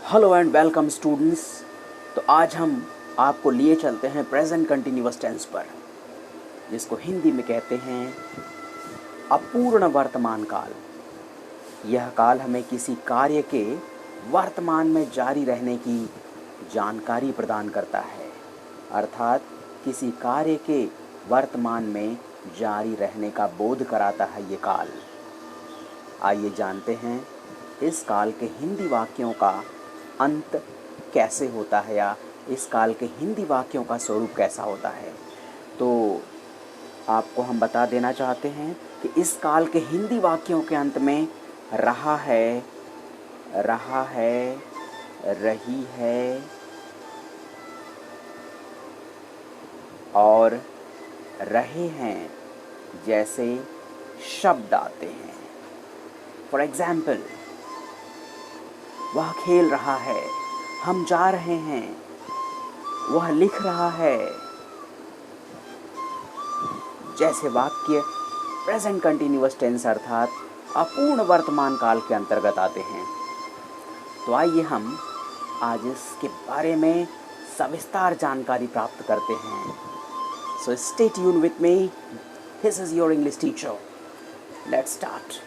Hello and welcome students. तो आज हम आपको लिए चलते हैं प्रेजेंट कंटिन्यूअस टेंस पर, जिसको हिंदी में कहते हैं अपूर्ण वर्तमान काल। यह काल हमें किसी कार्य के वर्तमान में जारी रहने की जानकारी प्रदान करता है, अर्थात किसी कार्य के वर्तमान में जारी रहने का बोध कराता है ये काल। आइए जानते हैं इस काल के हिंदी वाक्यों का अंत कैसे होता है, या इस काल के हिंदी वाक्यों का स्वरूप कैसा होता है। तो आपको हम बता देना चाहते हैं कि इस काल के हिंदी वाक्यों के अंत में रहा है, रही है और रहे हैं जैसे शब्द आते हैं। फॉर एग्जाम्पल, वह खेल रहा है, हम जा रहे हैं, वह लिख रहा है, जैसे वाक्य प्रेजेंट कंटिन्यूअस टेंस अर्थात अपूर्ण वर्तमान काल के अंतर्गत आते हैं। तो आइए हम आज इसके बारे में सविस्तार जानकारी प्राप्त करते हैं। So stay tune with me, this is your English teacher. Let's start.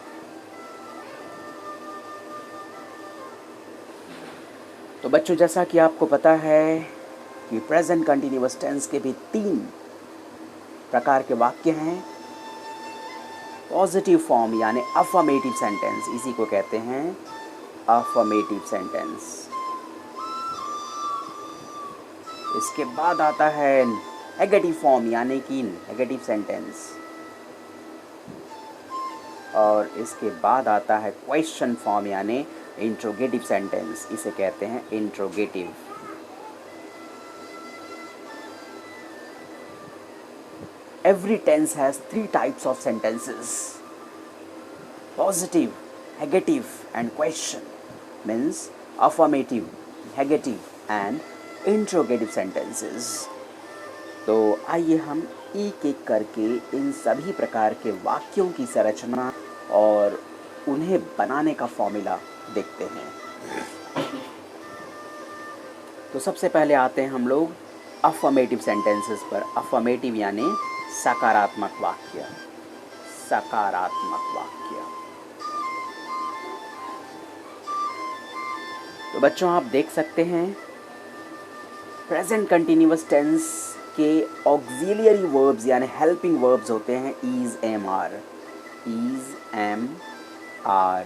तो बच्चों, जैसा कि आपको पता है कि प्रेजेंट कंटिन्यूअस टेंस के भी 3 प्रकार के वाक्य हैं। पॉजिटिव फॉर्म यानी अफर्मेटिव सेंटेंस, इसी को कहते हैं अफर्मेटिव सेंटेंस। इसके बाद आता है नेगेटिव फॉर्म यानी कि नेगेटिव सेंटेंस, और इसके बाद आता है क्वेश्चन फॉर्म यानी इंट्रोगेटिव सेंटेंस, इसे कहते हैं interrogative. Every tense has 3 types of sentences: positive, negative and question, means affirmative, negative and interrogative sentences। तो आइए हम एक एक करके इन सभी प्रकार के वाक्यों की संरचना और उन्हें बनाने का फॉर्मूला देखते हैं। तो सबसे पहले आते हैं हम लोग अफर्मेटिव सेंटेंसेस पर। अफर्मेटिव यानी सकारात्मक वाक्य। सकारात्मक वाक्य। तो बच्चों, आप देख सकते हैं प्रेजेंट कंटिन्यूअस टेंस के ऑक्सिलियरी वर्ब्स यानी हेल्पिंग वर्ब्स होते हैं is, am, are. Is, am, are,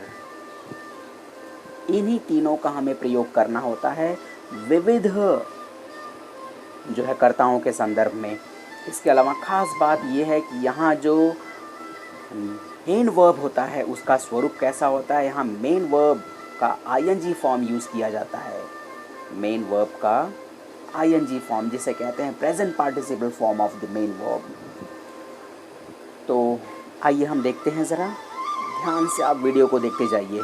इन्हीं तीनों का हमें प्रयोग करना होता है विविध जो है कर्ताओं के संदर्भ में। इसके अलावा खास बात यह है कि यहाँ जो मेन वर्ब होता है उसका स्वरूप कैसा होता है। यहाँ मेन वर्ब का आईएनजी फॉर्म यूज़ किया जाता है। मेन वर्ब का आईएनजी फॉर्म, जिसे कहते हैं present participle form of the main verb. तो आइए हम देखते हैं, ज़रा ध्यान से आप वीडियो को देखते जाइए।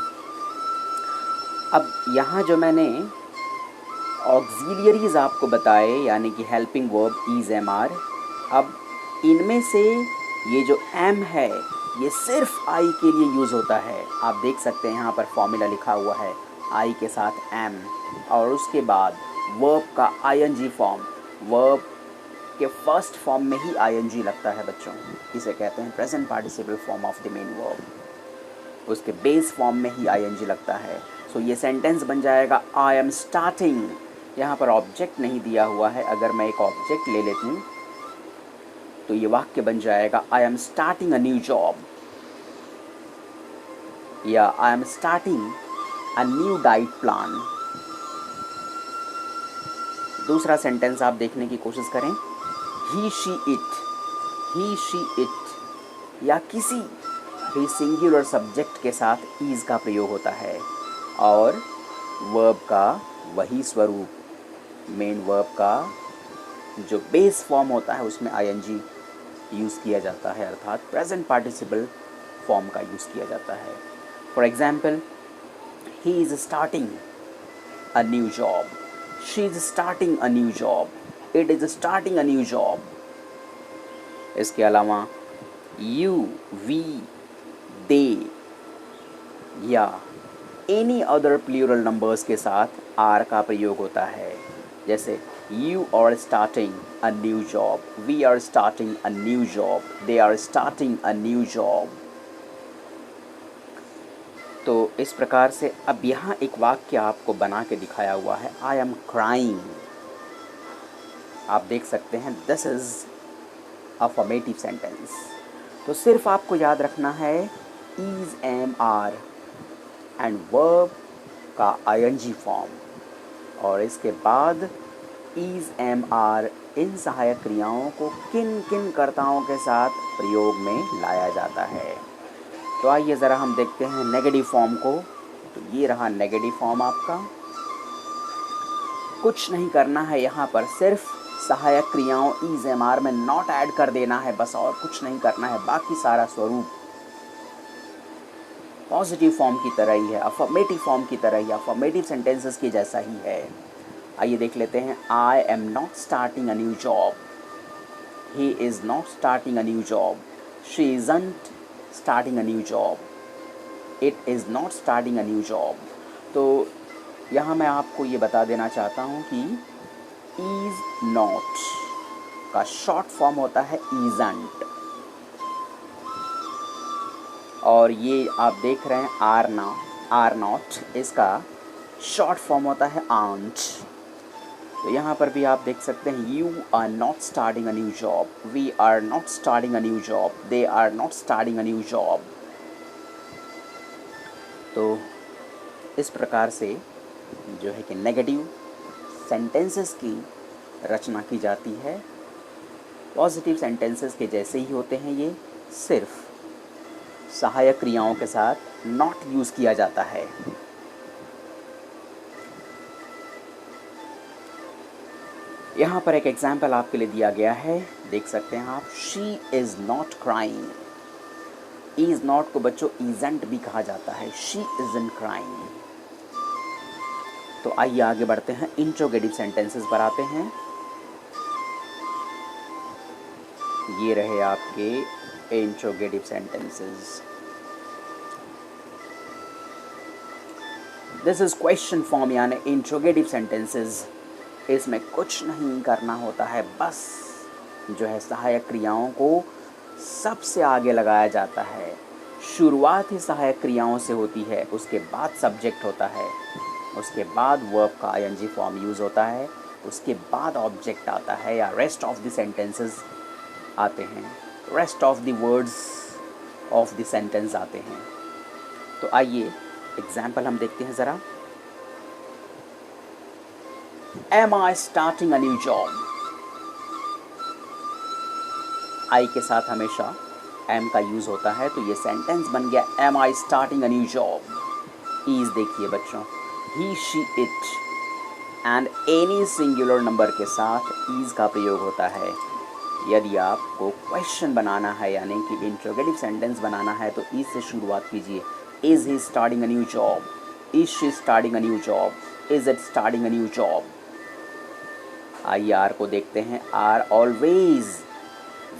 अब यहाँ जो मैंने ऑक्सिलियरीज आपको बताए यानी कि helping verb is, am, are, अब इनमें से ये जो एम है ये सिर्फ आई के लिए यूज़ होता है। आप देख सकते हैं यहाँ पर फॉर्मूला लिखा हुआ है आई के साथ एम, और उसके बाद वर्ब का आईएनजी फॉर्म। वर्ब के फर्स्ट फॉर्म में ही आईएनजी लगता है बच्चों, इसे कहते हैं present participle form of the main verb. उसके बेस फॉर्म में ही आईएनजी लगता है। सो ये सेंटेंस बन जाएगा आई एम स्टार्टिंग। यहाँ पर ऑब्जेक्ट नहीं दिया हुआ है, अगर मैं एक ऑब्जेक्ट ले लेती हूँ तो ये वाक्य बन जाएगा I am starting a new job, या I am starting a new diet plan. दूसरा सेंटेंस आप देखने की कोशिश करें, he, she, it. He, she, it या किसी भी सिंगुलर सब्जेक्ट के साथ इज का प्रयोग होता है, और वर्ब का वही स्वरूप, मेन वर्ब का जो बेस फॉर्म होता है उसमें आईएनजी यूज़ किया जाता है, अर्थात प्रेजेंट पार्टिसिपल फॉर्म का यूज़ किया जाता है। For example, he is starting a new job, she is starting a new job, it is starting a new job. इसके अलावा यू, वी, दे या एनी अदर प्लूरल नंबर्स के साथ आर का प्रयोग होता है। जैसे you are starting a new job, we are starting a new job, they are starting a new job. तो इस प्रकार से अब यहाँ एक वाक्य आपको बना के दिखाया हुआ है, आई एम क्राइंग। आप देख सकते हैं दिस इज़ अफर्मेटिव सेंटेंस। तो सिर्फ आपको याद रखना है is, am, are and verb का आईएनजी फॉर्म, और इसके बाद इज, एम, आर इन सहायक क्रियाओं को किन किन कर्ताओं के साथ प्रयोग में लाया जाता है। तो आइए ज़रा हम देखते हैं नेगेटिव फॉर्म को। तो ये रहा नेगेटिव फॉर्म आपका। कुछ नहीं करना है यहाँ पर, सिर्फ सहायक क्रियाओं इज, एम, आर में नॉट ऐड कर देना है बस, और कुछ नहीं करना है। बाकी सारा स्वरूप पॉजिटिव फॉर्म की तरह ही है, अफर्मेटिव फॉर्म की तरह ही, अफर्मेटिव सेंटेंसेस की जैसा ही है। आइए देख लेते हैं। I am not starting a new job, he is not starting a new job, she isn't starting a new job, it is not starting a new job. तो यहाँ मैं आपको ये बता देना चाहता हूँ कि इज़ नॉट का शॉर्ट फॉर्म होता है इज़न्ट, और ये आप देख रहे हैं आर नॉट, इसका शॉर्ट फॉर्म होता है आंट। तो यहाँ पर भी आप देख सकते हैं you are not starting a new job, we are not starting a new job, they are not starting a new job. तो इस प्रकार से जो है कि नेगेटिव सेंटेंसेस की रचना की जाती है। पॉजिटिव सेंटेंसेस के जैसे ही होते हैं ये, सिर्फ सहायक क्रियाओं के साथ नॉट यूज़ किया जाता है। यहाँ पर एक एग्जाम्पल आपके लिए दिया गया है, देख सकते हैं आप। She is not crying. Is not को बच्चों इज़न्ट भी कहा जाता है, शी इज़न्ट क्राइंग। तो आइए आगे बढ़ते हैं, इंट्रोगेटिव सेंटेंसेस पर आते हैं। ये रहे आपके interrogative sentences. This is question form यानी इंट्रोगेटिव सेंटेंसेस। इसमें कुछ नहीं करना होता है, बस जो है सहायक क्रियाओं को सबसे आगे लगाया जाता है। शुरुआत ही सहायक क्रियाओं से होती है, उसके बाद सब्जेक्ट होता है, उसके बाद वर्ब का आईएनजी फॉर्म यूज़ होता है, उसके बाद ऑब्जेक्ट आता है या रेस्ट ऑफ द सेंटेंसेस आते हैं, rest of the words of the sentence आते हैं। तो आइए एग्जाम्पल हम देखते हैं ज़रा। Am I starting a new job? I के साथ हमेशा am का यूज़ होता है, तो ये सेंटेंस बन गया Am I starting a new job? Is देखिए बच्चों, he, she, it and any singular number के साथ is का प्रयोग होता है। यदि आपको क्वेश्चन बनाना है यानी कि इंट्रोगेटिव सेंटेंस बनाना है तो is से शुरुआत कीजिए। Is he starting a new job? Is she starting a new job? Is it starting a new job? आइए आर को देखते हैं। Are always,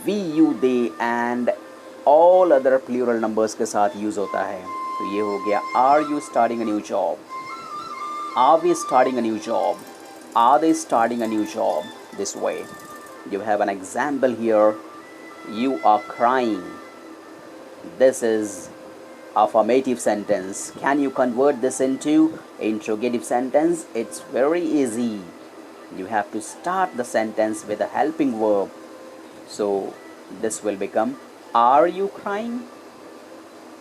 we, you, they and all other plural numbers के साथ यूज़ होता है। तो ये हो गया are you starting a new job, are we starting a new job, are they starting a new job, this way. You have an example here, you are crying, this is affirmative sentence. Can you convert this into interrogative sentence? It's very easy. You have to start the sentence with a helping verb. So this will become, are you crying?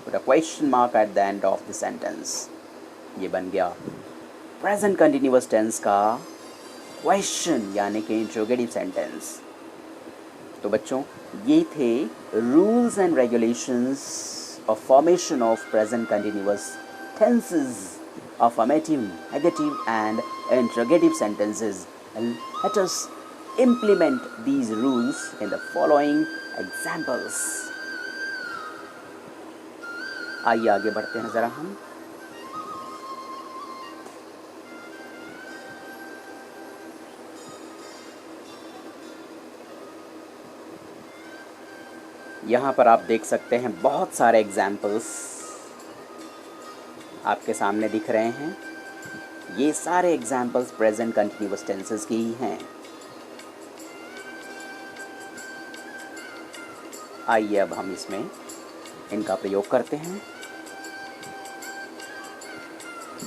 Put a question mark at the end of the sentence. ये बन गया present continuous tense का question यानी कि interrogative sentence. तो बच्चों ये थे rules and regulations of formation of present continuous tenses, affirmative, negative and interrogative sentences. Let us implement these rules in the following examples. आइए आगे बढ़ते हैं ज़रा हम। यहाँ पर आप देख सकते हैं बहुत सारे एग्जाम्पल्स आपके सामने दिख रहे हैं, ये सारे एग्जाम्पल्स प्रेजेंट कंटिन्यूअस टेंसेस के ही हैं। आइए अब हम इसमें इनका प्रयोग करते हैं।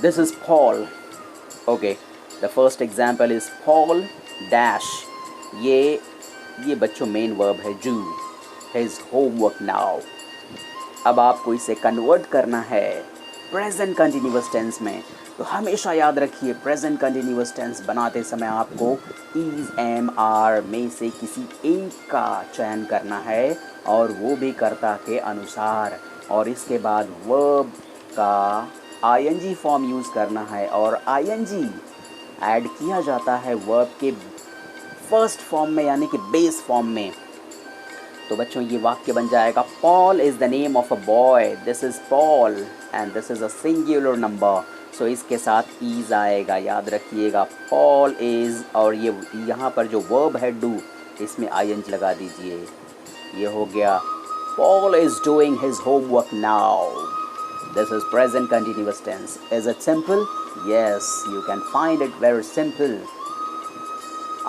This is Paul. Okay, the first example is Paul dash. ये बच्चों मेन वर्ब है डू हिज होमवर्क नाउ। अब आपको इसे कन्वर्ट करना है प्रेजेंट कंटिन्यूअस टेंस में। तो हमेशा याद रखिए, प्रेजेंट कंटिन्यूअस टेंस बनाते समय आपको इज, एम, आर में से किसी एक का चयन करना है, और वो भी कर्ता के अनुसार। और इसके बाद वर्ब का आईएनजी फॉर्म यूज़ करना है, और आईएनजी ऐड किया जाता है वर्ब के फर्स्ट फॉर्म में, यानी कि बेस फॉर्म में। तो बच्चों ये वाक्य बन जाएगा, Paul is the name of a boy, this is Paul and this is a singular number. So इसके साथ ईज आएगा, याद रखिएगा, पॉल इज़, और ये यहाँ पर जो वर्ब है डू, इसमें आईएनजी लगा दीजिए। ये हो गया, Paul is doing his homework now. This is present continuous tense. Is it simple? Yes, you can find it very simple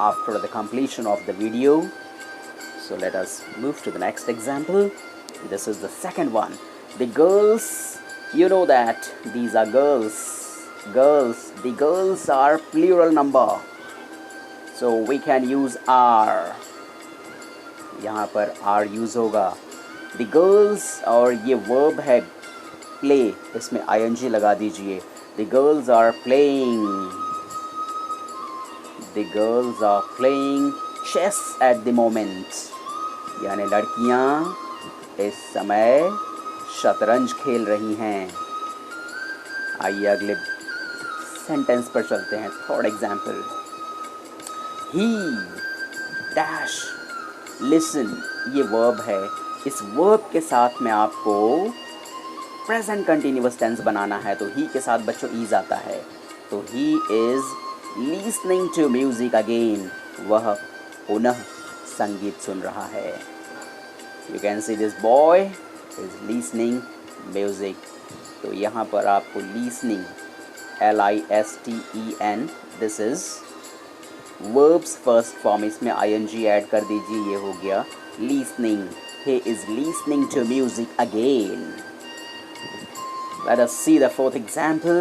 after the completion of the video. So let us move to the next example. This is the second one. The girls, you know that these are girls. Girls, the girls are plural number. So we can use are. यहाँ पर are use होगा. The girls, और ये verb है play, इसमें ing लगा दीजिए. The girls are playing. The girls are playing chess at the moment. यानी लड़कियां इस समय शतरंज खेल रही हैं। आइए अगले सेंटेंस पर चलते हैं। थर्ड एग्जाम्पल, ही डैश लिसन। ये वर्ब है, इस वर्ब के साथ में आपको प्रेजेंट कंटिन्यूअस टेंस बनाना है। तो ही के साथ बच्चों ईज आता है। तो he is listening to music again, वह पुनः संगीत सुन रहा है। You can see this boy is listening music. तो यहाँ पर आपको listening, LISTEN, this is verbs first form, इसमें ING ऐड कर दीजिए। ये हो गया listening, he is listening to music again. Let us see the fourth example.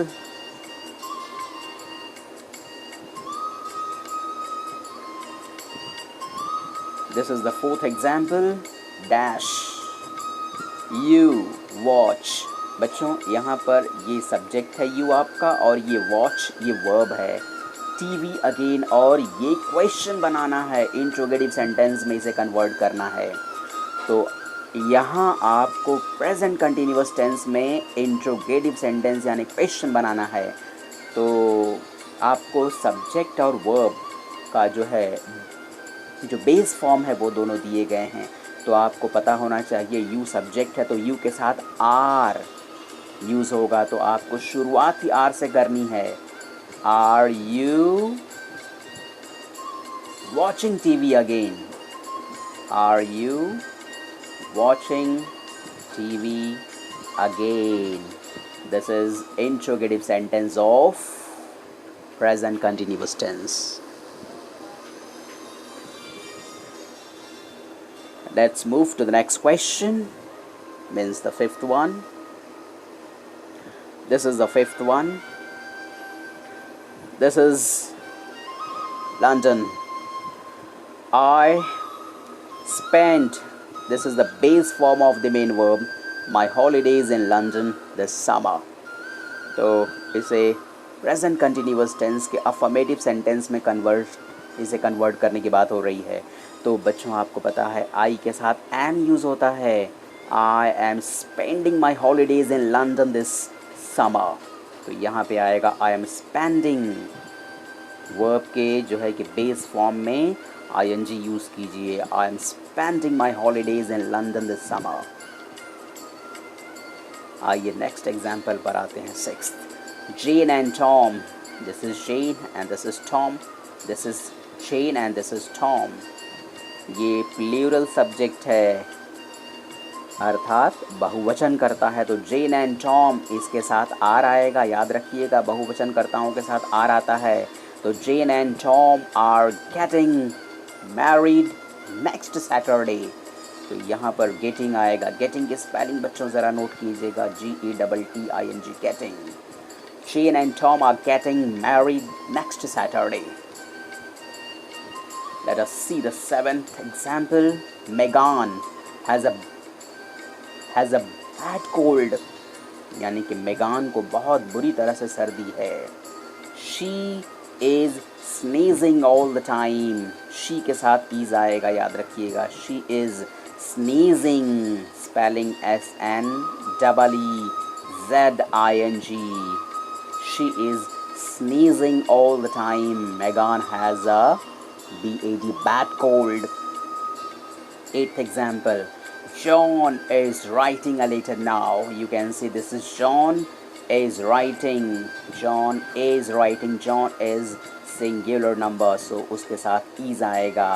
This is the fourth example. Dash. You watch. बच्चों यहाँ पर ये सब्जेक्ट है you आपका, और ये watch ये verb है। TV again, और ये क्वेश्चन बनाना है, इंट्रोगेटिव सेंटेंस में इसे कन्वर्ट करना है। तो यहाँ आपको प्रेजेंट कंटिन्यूअस टेंस में इंट्रोगेटिव सेंटेंस यानी क्वेश्चन बनाना है। तो आपको सब्जेक्ट और वर्ब का जो बेस फॉर्म है वो दोनों दिए गए हैं। तो आपको पता होना चाहिए, यू सब्जेक्ट है तो यू के साथ आर यूज़ होगा। तो आपको शुरुआत ही आर से करनी है। Are you watching TV again? Are you watching TV again? This is interrogative sentence of present continuous tense. Let's move to the next question, means the fifth one. This is the fifth one. This is London. I spent, this is the base form of the main verb, my holidays in London this summer. तो इसे present continuous tense के affirmative sentence में इसे convert करने की बात हो रही है। तो बच्चों आपको पता है आई के साथ एम यूज़ होता है। आई am spending my holidays in London this summer. तो यहाँ पे आएगा आई एम स्पेंडिंग, वर्ब के जो है कि बेस फॉर्म में ING यूज़ कीजिए। I am spending my holidays in London this summer. आइए नेक्स्ट एग्जाम्पल पर आते हैं। Sixth, Jane and Tom. This is Jane and this is Tom. This is Jane and this is Tom. ये plural subject है। अर्थात बहुवचन करता है, तो जेन एंड टॉम इसके साथ आर आएगा। याद रखिएगा बहुवचन कर्ताओं के साथ आर आता है, तो Jane and Tom are getting married next Saturday. तो यहाँ पर गेटिंग आएगा। गेटिंग की स्पेलिंग बच्चों ज़रा नोट कीजिएगा, GETTING getting. Jane and Tom are getting married next Saturday. Let us see the 7th example. Megan has a bad cold. यानी कि मेगान को बहुत बुरी तरह से सर्दी है। She is sneezing all the time. She के साथ is आएगा, याद रखिएगा। She is sneezing. Spelling SNEEZING. She is sneezing all the time. Megan has a bad cold. 8th example. John is writing a letter now. You can see this is John is writing. John is writing. John is singular number, so उसके साथ is आएगा।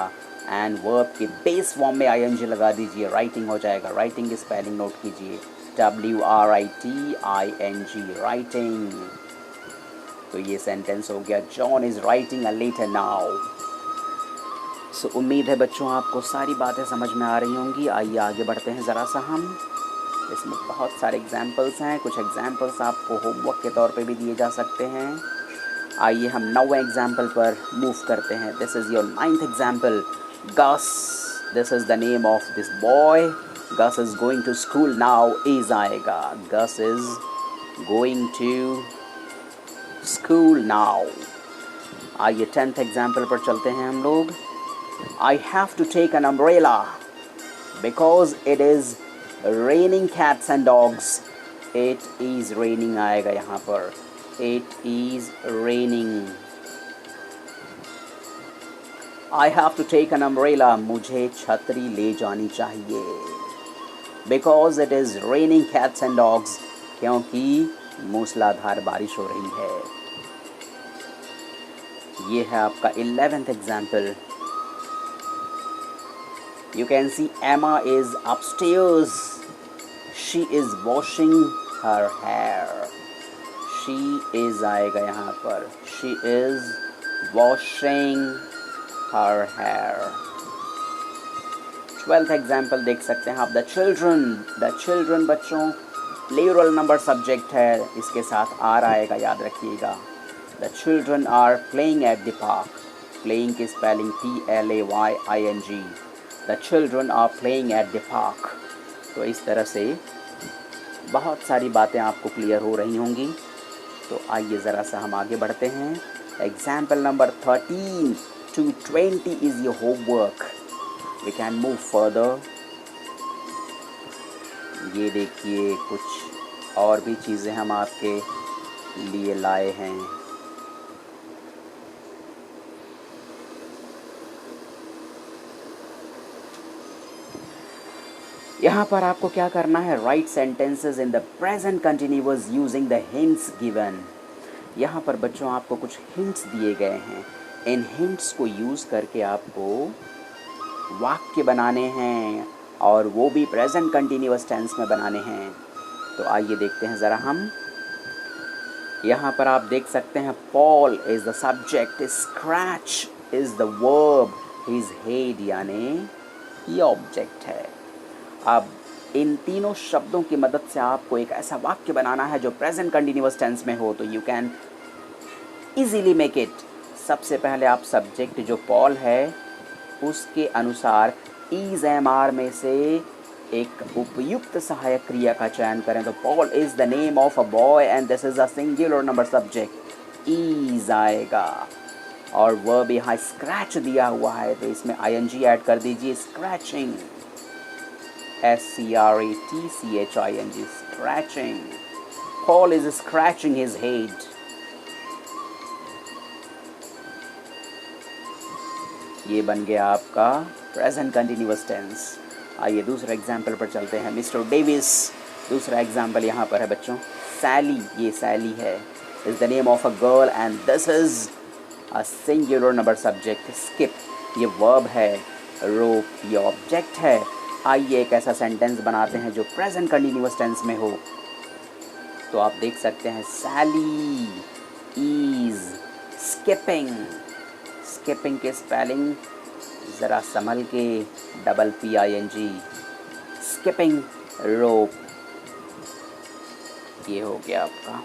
and verb के base form में ing लगा दीजिए, writing हो जाएगा। writing की spelling नोट कीजिए, WRITING, writing। तो ये sentence हो गया, John is writing a letter now। सो उम्मीद है बच्चों आपको सारी बातें समझ में आ रही होंगी। आइए आगे बढ़ते हैं ज़रा सा हम। इसमें बहुत सारे एग्जाम्पल्स हैं, कुछ एग्जाम्पल्स आपको होमवर्क के तौर पे भी दिए जा सकते हैं। आइए हम 9वें एग्जाम्पल पर मूव करते हैं। This is your 9th example. Gus, this is the name of this boy. Gus is going to school now, is आएगा। Gus is going to school now. आइए 10th एग्जाम्पल पर चलते हैं हम लोग। I have to take an umbrella because it is raining cats and dogs. It is raining आएगा यहाँ पर। It is raining. I have to take an umbrella. मुझे छतरी ले जानी चाहिए। Because it is raining cats and dogs. क्योंकि मूसलाधार बारिश हो रही है। ये है आपका 11th example. You can see Emma is upstairs. She is washing her hair. She is आएगा यहाँ पर। She is washing her hair. 12th example देख सकते हैं आप। The children बच्चों plural number subject है, इसके साथ आर आएगा, याद रखिएगा। The children are playing at the park. Playing की spelling PLAYING. The children are playing at the park. तो इस तरह से बहुत सारी बातें आपको क्लियर हो रही होंगी। तो आइए ज़रा सा हम आगे बढ़ते हैं। Example number 13 to 20 is your homework. We can move further. ये देखिए कुछ और भी चीज़ें हम आपके लिए लाए हैं। यहाँ पर आपको क्या करना है, right sentences in the present continuous using the hints given. यहाँ पर बच्चों आपको कुछ हिंट्स दिए गए हैं। इन हिंट्स को यूज़ करके आपको वाक्य बनाने हैं, और वो भी प्रेजेंट कंटिन्यूअस टेंस में बनाने हैं। तो आइए देखते हैं ज़रा हम। यहाँ पर आप देख सकते हैं, Paul is the subject, scratch is the verb, his head यानी ये ऑब्जेक्ट है। अब इन तीनों शब्दों की मदद से आपको एक ऐसा वाक्य बनाना है जो प्रेजेंट कंटिन्यूअस टेंस में हो, तो you can easily make it. सबसे पहले आप सब्जेक्ट जो पॉल है उसके अनुसार इज एम आर में से एक उपयुक्त सहायक क्रिया का चयन करें। तो Paul is the name of a boy and this is a singular number subject, is आएगा। और वर्ब यहाँ स्क्रैच दिया हुआ है, तो इसमें ING ऐड कर दीजिए, scratching, SCRATCHING, scratching. Paul is scratching his head. ये बन गया आपका प्रेजेंट कंटिन्यूअस टेंस। आइए दूसरे एग्जाम्पल पर चलते हैं। मिस्टर डेविस, दूसरा एग्जाम्पल यहाँ पर है बच्चों। सैली, ये सैली है, is the name of a girl and this is a singular number subject. Skip ये वर्ब है, रोप ये ऑब्जेक्ट है, आइए एक ऐसा सेंटेंस बनाते हैं जो प्रेजेंट कंटिन्यूअस टेंस में हो। तो आप देख सकते हैं सैली इज स्किपिंग। स्किपिंग के स्पेलिंग ज़रा संभल के, PING, स्किपिंग रोप। ये हो गया आपका।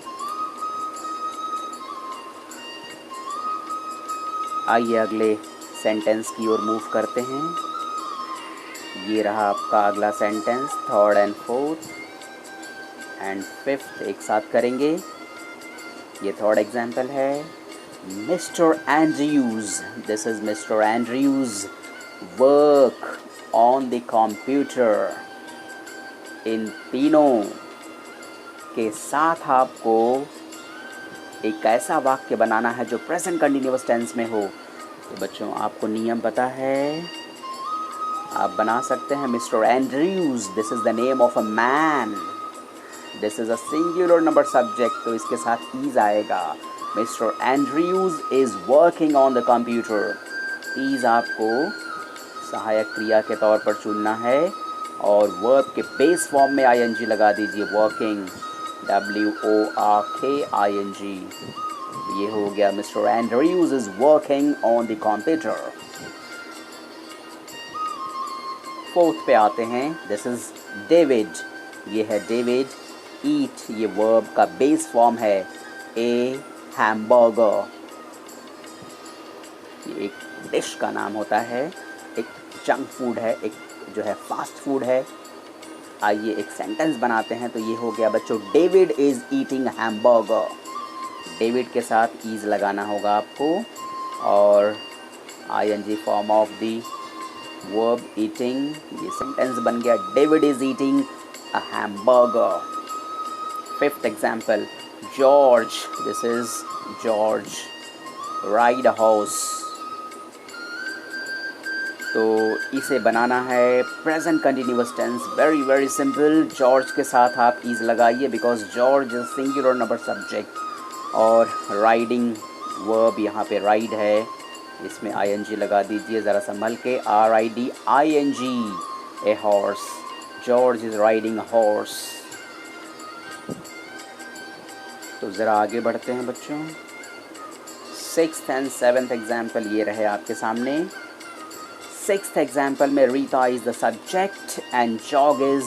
आइए अगले सेंटेंस की ओर मूव करते हैं। ये रहा आपका अगला sentence, third and fourth and fifth एक साथ करेंगे। ये थर्ड एग्जाम्पल है, Mr Andrews, this is Mr Andrews work on the computer. इन तीनों के साथ आपको एक ऐसा वाक्य बनाना है जो प्रेजेंट कंटिन्यूअस टेंस में हो। तो बच्चों आपको नियम पता है, आप बना सकते हैं mister Andrews, this is the name of a man, this is a singular number subject, तो इसके साथ ईज आएगा। Mister Andrews is working on the computer. Is आपको सहायक क्रिया के तौर पर चुनना है और वर्ब के बेस फॉर्म में ING लगा दीजिए, वर्किंग, WORKING। ये हो गया, mister Andrews is working on the computer. Fourth पे आते हैं, दिस इज डेविड। ये है डेविड। ईट ये वर्ब का बेस फॉर्म है, ए हैमबर्गर। ये एक डिश का नाम होता है, एक जंक फूड है, एक जो है फास्ट फूड है। आइए एक सेंटेंस बनाते हैं। तो ये हो गया बच्चों, डेविड इज़ ईटिंग हैमबर्गर। डेविड के साथ ईज लगाना होगा आपको और ING form of the verb eating. ये सेंटेंस बन गया, David is eating a hamburger. Fifth example, George, this is George ride a horse. तो इसे बनाना है present continuous tense, very very simple. George के साथ आप ईज लगाइए because George is singular number subject और राइडिंग वर्ब यहाँ पे राइड है, इसमें ING लगा दीजिए ज़रा संभल के, RIDING, a horse. George is riding a horse. तो ज़रा आगे बढ़ते हैं बच्चों। सिक्स्थ एंड सेवन्थ एग्जाम्पल ये रहे आपके सामने। सिक्स्थ एग्जाम्पल में Rita is the subject and jog is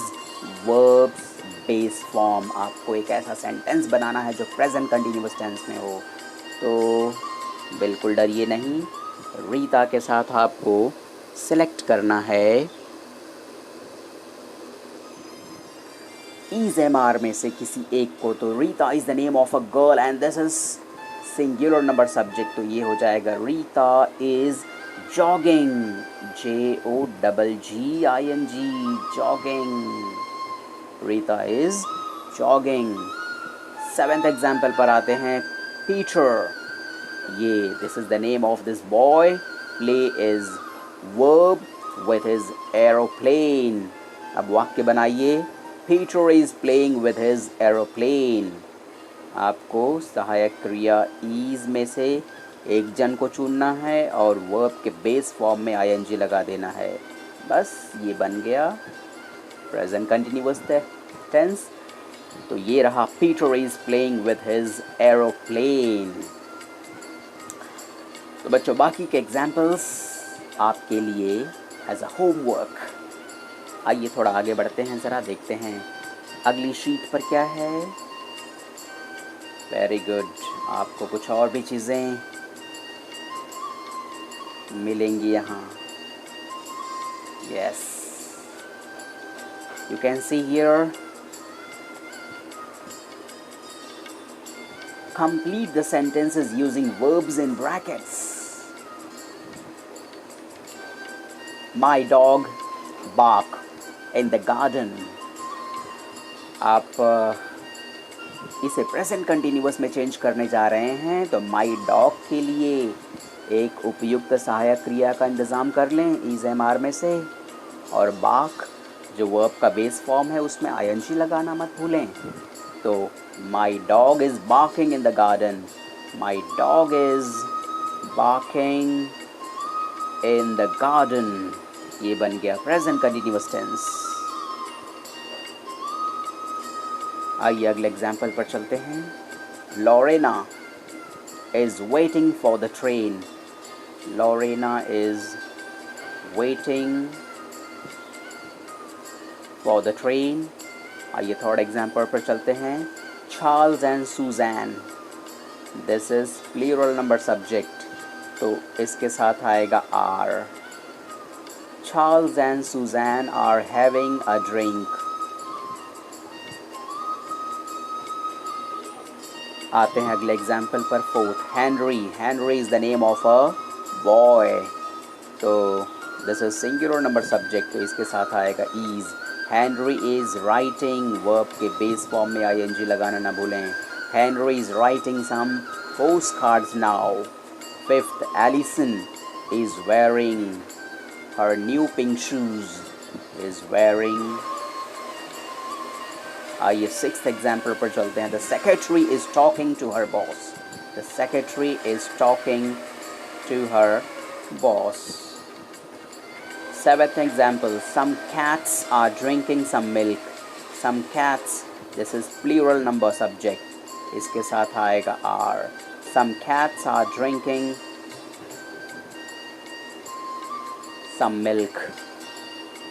verbs base form. आपको एक ऐसा सेंटेंस बनाना है जो प्रेजेंट कंटिन्यूअस टेंस में हो। तो बिल्कुल डरिए नहीं, रीता के साथ आपको सिलेक्ट करना है इज MR में से किसी एक को। तो Rita is the name of a girl and this is singular number subject, तो ये हो जाएगा Rita is jogging, JOGGING, jogging. Rita is jogging. Seventh example पर आते हैं, Peter, ये this is the name of this boy. Play is verb with his aeroplane. अब वाक्य बनाइए, Peter is playing with his aeroplane. आपको सहायक क्रिया is में से एक जन को चुनना है और वर्ब के बेस फॉर्म में ING लगा देना है। बस ये बन गया प्रेजेंट कंटिन्यूअस टेंस। तो ये रहा, Peter is playing with his aeroplane. तो बच्चों बाकी के एग्जाम्पल्स आपके लिए एज अ होमवर्क। आइए थोड़ा आगे बढ़ते हैं, ज़रा देखते हैं अगली शीट पर क्या है। वेरी गुड, आपको कुछ और भी चीज़ें मिलेंगी यहाँ। Yes, you can see here, complete the sentences using verbs in brackets. My dog bark in the garden. आप इसे प्रेजेंट कंटिन्यूअस में चेंज करने जा रहे हैं, तो माई डॉग के लिए एक उपयुक्त सहायक क्रिया का इंतज़ाम कर लें इज़ MR में से, और बाक जो वर्ब का बेस फॉर्म है उसमें ING लगाना मत भूलें। तो my dog is barking in the garden, my dog is barking in the garden, ये बन गया प्रेजेंट कंटिन्यूअस टेंस। आइए अगले एग्जाम्पल पर चलते हैं। Lorena is waiting for the train. Lorena is waiting for the train. आइए थर्ड एग्जाम्पल पर चलते हैं। Charles and Susan, this is plural number subject, तो इसके साथ आएगा are. Charles and Susan are having a drink. आते हैं अगले एग्जाम्पल पर, fourth. Henry, Henry is the name of a boy, तो this is singular number subject, तो इसके साथ आएगा is. Henry is writing, verb के बेस फॉर्म में आईएनजी लगाना ना भूलें। Henry is writing some post cards now. Fifth, Allison is wearing her new pink shoes, is wearing. आइए सिक्स्थ एग्जाम्पल पर चलते हैं। The secretary is talking to her boss. The secretary is talking to her boss. Seventh example, some cats are drinking some milk. Some cats, this is plural number subject, इसके साथ आएगा are. Some cats are drinking some milk.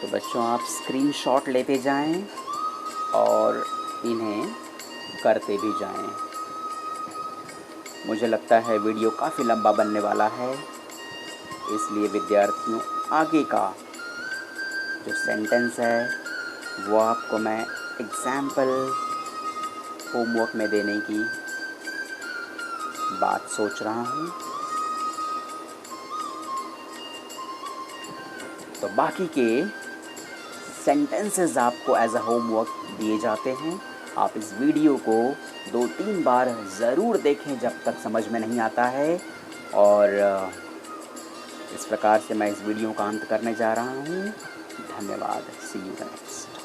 तो बच्चों आप screenshot लेते जाएं और इन्हें करते भी जाएं। मुझे लगता है वीडियो काफ़ी लंबा बनने वाला है, इसलिए विद्यार्थियों आगे का जो सेंटेंस है वो आपको मैं एग्जाम्पल होमवर्क में देने की बात सोच रहा हूँ। तो बाकी के सेंटेंसेस आपको एज अ होमवर्क दिए जाते हैं। आप इस वीडियो को 2-3 बार ज़रूर देखें जब तक समझ में नहीं आता है। और इस प्रकार से मैं इस वीडियो का अंत करने जा रहा हूँ। धन्यवाद। सी यू नेक्स्ट।